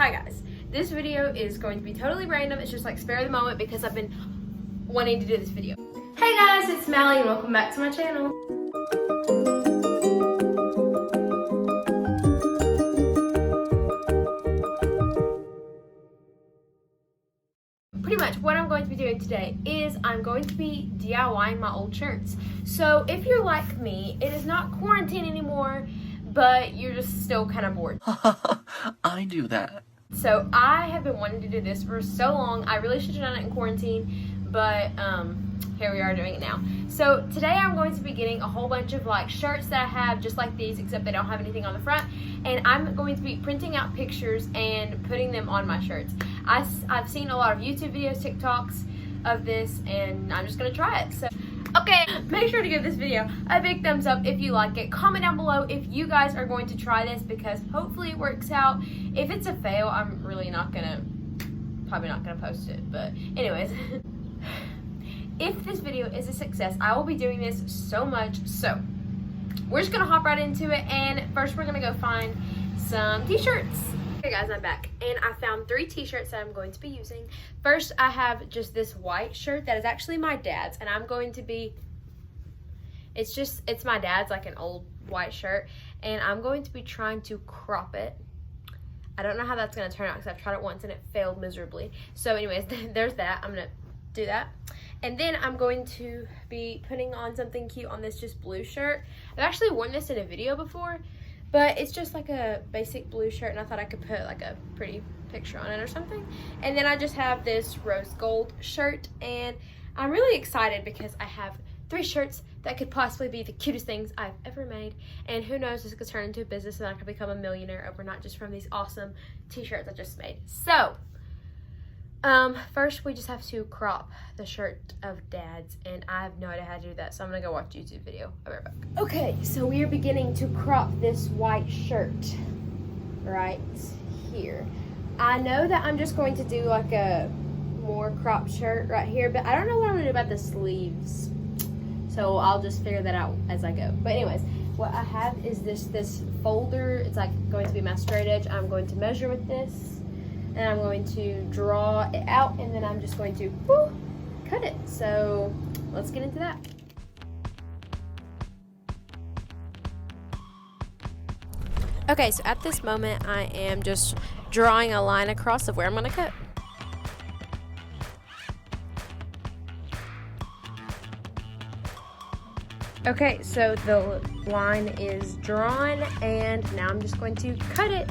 Hi guys, this video is going to be totally random. It's just like spare of the moment because I've been wanting to do this video. Hey guys, it's Mally and welcome back to my channel. Pretty much what I'm going to be doing today is I'm going to be DIYing my old shirts. So if you're like me, it is not quarantine anymore, but you're just still kind of bored. I do that. So I have been wanting to do this for so long. I really should have done it in quarantine, but here we are doing it now. So today I'm going to be getting a whole bunch of like shirts that I have just like these, except they don't have anything on the front, and I'm going to be printing out pictures and putting them on my shirts. I've seen a lot of YouTube videos, TikToks of this, and I'm just gonna try it. So okay, make sure to give this video a big thumbs up if you like it. Comment down below if you guys are going to try this because hopefully it works out. If it's a fail, I'm really probably not gonna post it. But anyways, if this video is a success, I will be doing this so much. So we're just gonna hop right into it, and first we're gonna go find some t-shirts. Okay guys, I'm back and I found 3 t-shirts that I'm going to be using. First, I have just this white shirt that is actually my dad's, and I'm going to be, it's my dad's, like an old white shirt, and I'm going to be trying to crop it. I don't know how that's going to turn out because I've tried it once and it failed miserably. So anyways, there's that. I'm going to do that. And then I'm going to be putting on something cute on this just blue shirt. I've actually worn this in a video before, but it's just like a basic blue shirt, and I thought I could put like a pretty picture on it or something. And then I just have this rose gold shirt, and I'm really excited because I have 3 shirts that could possibly be the cutest things I've ever made. And who knows, this could turn into a business and I could become a millionaire overnight just from these awesome t-shirts I just made. So, first we just have to crop the shirt of Dad's, and I have no idea how to do that, so I'm gonna go watch a YouTube video. I'll be right back. Okay, so we are beginning to crop this white shirt right here. I know that I'm just going to do like a more cropped shirt right here, but I don't know what I'm gonna do about the sleeves, so I'll just figure that out as I go. But anyways, what I have is this folder. It's like going to be my straight edge. I'm going to measure with this, and I'm going to draw it out, and then I'm just going to cut it. So let's get into that. Okay, so at this moment I am just drawing a line across of where I'm going to cut. Okay, so the line is drawn, and now I'm just going to cut it.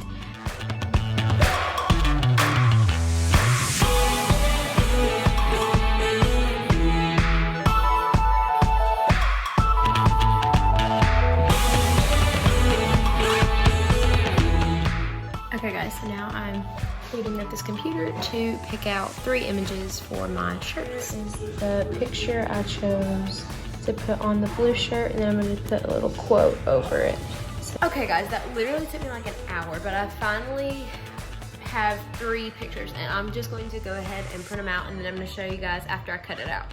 Okay guys, so now I'm booting up this computer to pick out 3 images for my shirts. This is the picture I chose to put on the blue shirt, and then I'm going to put a little quote over it. So, okay guys, that literally took me like an hour, but I finally have 3 pictures, and I'm just going to go ahead and print them out, and then I'm going to show you guys after I cut it out.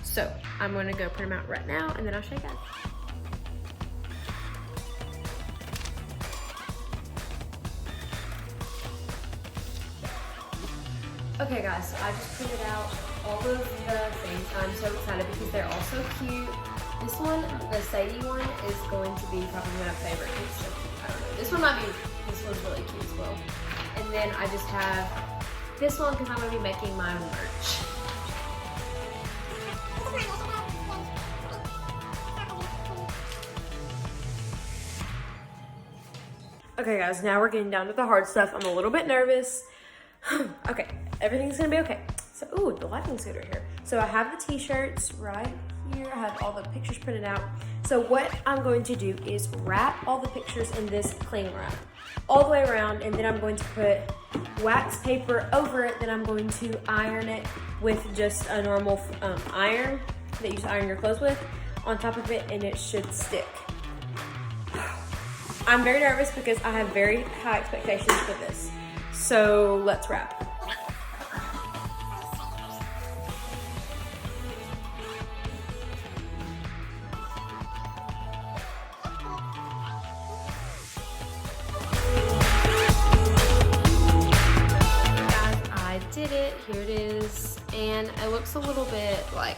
So I'm going to go print them out right now, and then I'll show you guys. Okay guys, so I just printed out all of the things. I'm so excited because they're all so cute. This one, the Sadie one, is going to be probably my favorite. It's so cute. I don't know. This one's really cute as well. And then I just have this one because I'm going to be making my merch. Okay guys, now we're getting down to the hard stuff. I'm a little bit nervous. Okay, everything's gonna be okay. So, ooh, the lighting's good right here. So I have the t-shirts right here. I have all the pictures printed out. So what I'm going to do is wrap all the pictures in this cling wrap all the way around, and then I'm going to put wax paper over it. Then I'm going to iron it with just a normal iron that you just iron your clothes with on top of it, and it should stick. I'm very nervous because I have very high expectations for this. So let's wrap. here it is, and it looks a little bit like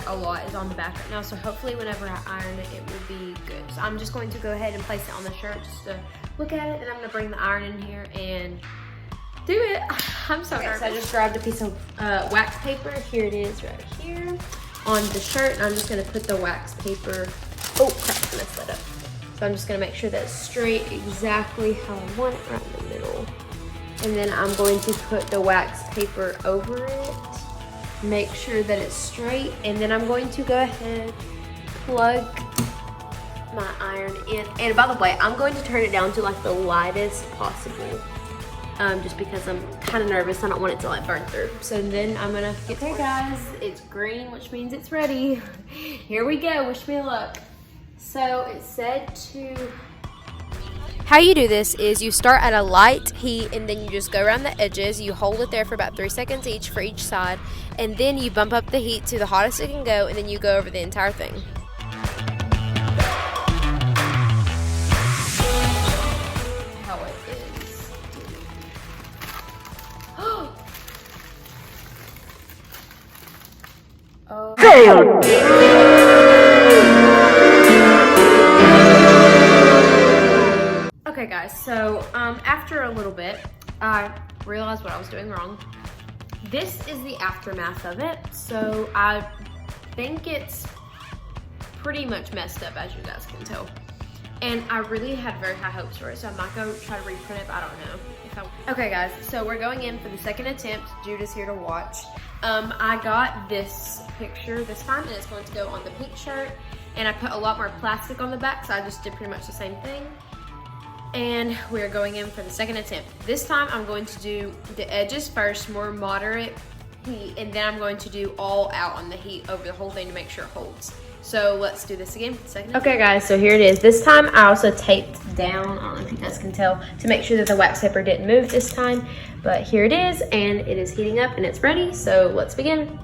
a lot is on the back right now, so hopefully whenever I iron it, it will be good. So I'm just going to go ahead and place it on the shirt just to look at it, and I'm gonna bring the iron in here and do it. I'm so nervous. So I just grabbed a piece of wax paper. Here it is right here on the shirt, and I'm just gonna put the wax paper, oh crap, I messed that up. So I'm just gonna make sure that's straight exactly how I want it, right in the middle. And then I'm going to put the wax paper over it, make sure that it's straight, and then I'm going to go ahead, plug my iron in. And by the way, I'm going to turn it down to like the lightest possible, just because I'm kind of nervous. I don't want it to like burn through. So then I'm gonna get there, guys. It's green, which means it's ready. Here we go, wish me luck. So it said to... How you do this is you start at a light heat, and then you just go around the edges. You hold it there for about 3 seconds each for each side, and then you bump up the heat to the hottest it can go, and then you go over the entire thing. How it is. Oh. Okay guys, so after a little bit, I realized what I was doing wrong. This is the aftermath of it, so I think it's pretty much messed up, as you guys can tell. And I really had very high hopes for it, so I might go try to reprint it, but I don't know if I... Okay guys, so we're going in for the second attempt. Judah's here to watch. I got this picture this time, and it's going to go on the pink shirt, and I put a lot more plastic on the back, so I just did pretty much the same thing. And we're going in for the second attempt. This time I'm going to do the edges first, more moderate heat, and then I'm going to do all out on the heat over the whole thing to make sure it holds. So let's do this again for the second attempt. Okay guys, so here it is. This time I also taped down, I don't know if you guys can tell, to make sure that the wax paper didn't move this time. But here it is, and it is heating up and it's ready, so let's begin.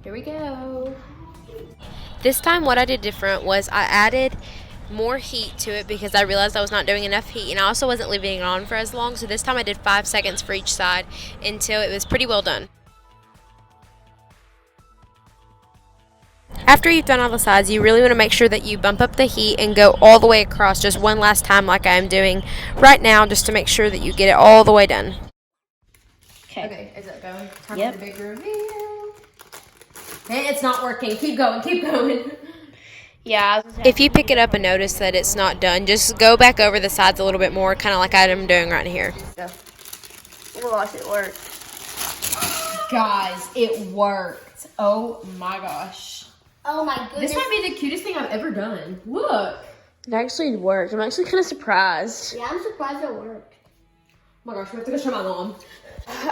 Here we go. This time what I did different was I added more heat to it because I realized I was not doing enough heat, and I also wasn't leaving it on for as long, so this time I did 5 seconds for each side until it was pretty well done. After you've done all the sides, you really want to make sure that you bump up the heat and go all the way across just one last time like I am doing right now, just to make sure that you get it all the way done. Okay, is it going? Time for the big reveal. Hey, it's not working. Keep going, keep going. Yeah. If you pick it up and notice that it's not done, just go back over the sides a little bit more, kind of like I'm doing right here. Watch it work. Guys, it worked. Oh my gosh. Oh my goodness. This might be the cutest thing I've ever done. Look. It actually worked. I'm actually kind of surprised. Yeah, I'm surprised it worked. Oh my gosh, we have to go show my mom.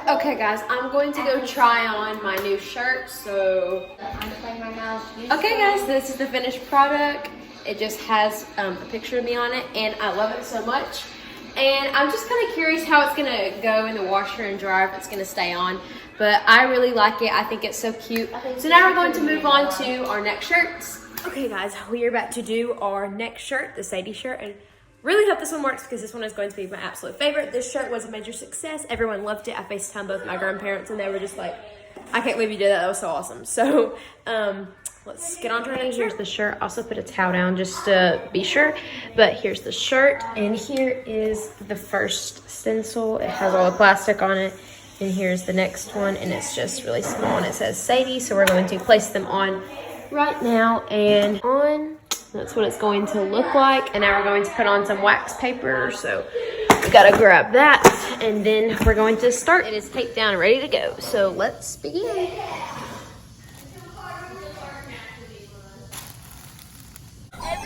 Okay guys, I'm going to go try on my new shirt, so. Okay guys, this is the finished product. It just has a picture of me on it, and I love it so much. And I'm just kind of curious how it's gonna go in the washer and dryer, if it's gonna stay on. But I really like it, I think it's so cute. So now we're going to move on to our next shirts. Okay guys, we are about to do our next shirt, the Sadie shirt, and really hope this one works because this one is going to be my absolute favorite. This shirt was a major success. Everyone loved it. I FaceTimed both my grandparents, and they were just like, I can't believe you did that. That was so awesome. So let's get on to our next shirt. Here's the shirt. Also put a towel down just to be sure. But here's the shirt, and here is the first stencil. It has all the plastic on it. And here's the next one, and it's just really small, and it says Sadie. So we're going to place them on right now, and on. That's what it's going to look like. And now we're going to put on some wax paper. So we gotta grab that, and then we're going to start. It is taped down and ready to go. So let's begin.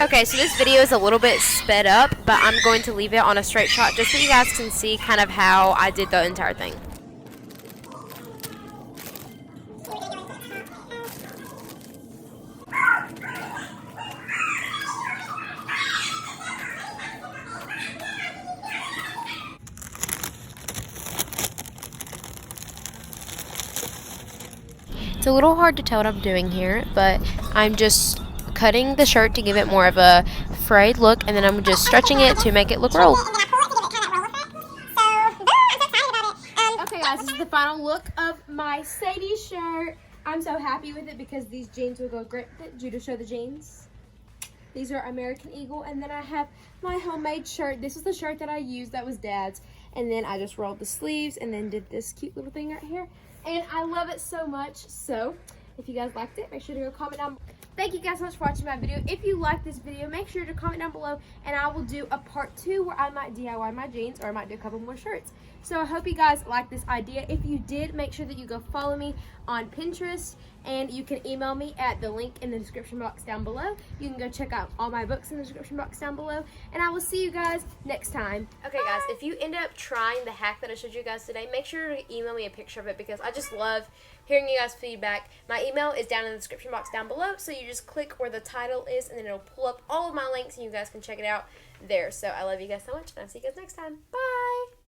Okay, so this video is a little bit sped up, but I'm going to leave it on a straight shot just so you guys can see kind of how I did the entire thing. It's a little hard to tell what I'm doing here, but I'm just cutting the shirt to give it more of a frayed look, and then I'm just stretching it to make it look rolled. Okay guys, this is the final look of my Sadie shirt. I'm so happy with it because these jeans will go great with it. Judah, show the jeans. These are American Eagle. And then I have my homemade shirt. This was the shirt that I used that was Dad's. And then I just rolled the sleeves and then did this cute little thing right here. And I love it so much. So if you guys liked it, make sure to go comment down below. Thank you guys so much for watching my video. If you like this video, make sure to comment down below and I will do a part 2 where I might DIY my jeans or I might do a couple more shirts. So I hope you guys like this idea. If you did, make sure that you go follow me on Pinterest and you can email me at the link in the description box down below. You can go check out all my books in the description box down below and I will see you guys next time. Okay guys, if you end up trying the hack that I showed you guys today, make sure to email me a picture of it because I just love hearing you guys' feedback. My email is down in the description box down below, so you just click where the title is and then it'll pull up all of my links and you guys can check it out there. So I love you guys so much and I'll see you guys next time. Bye!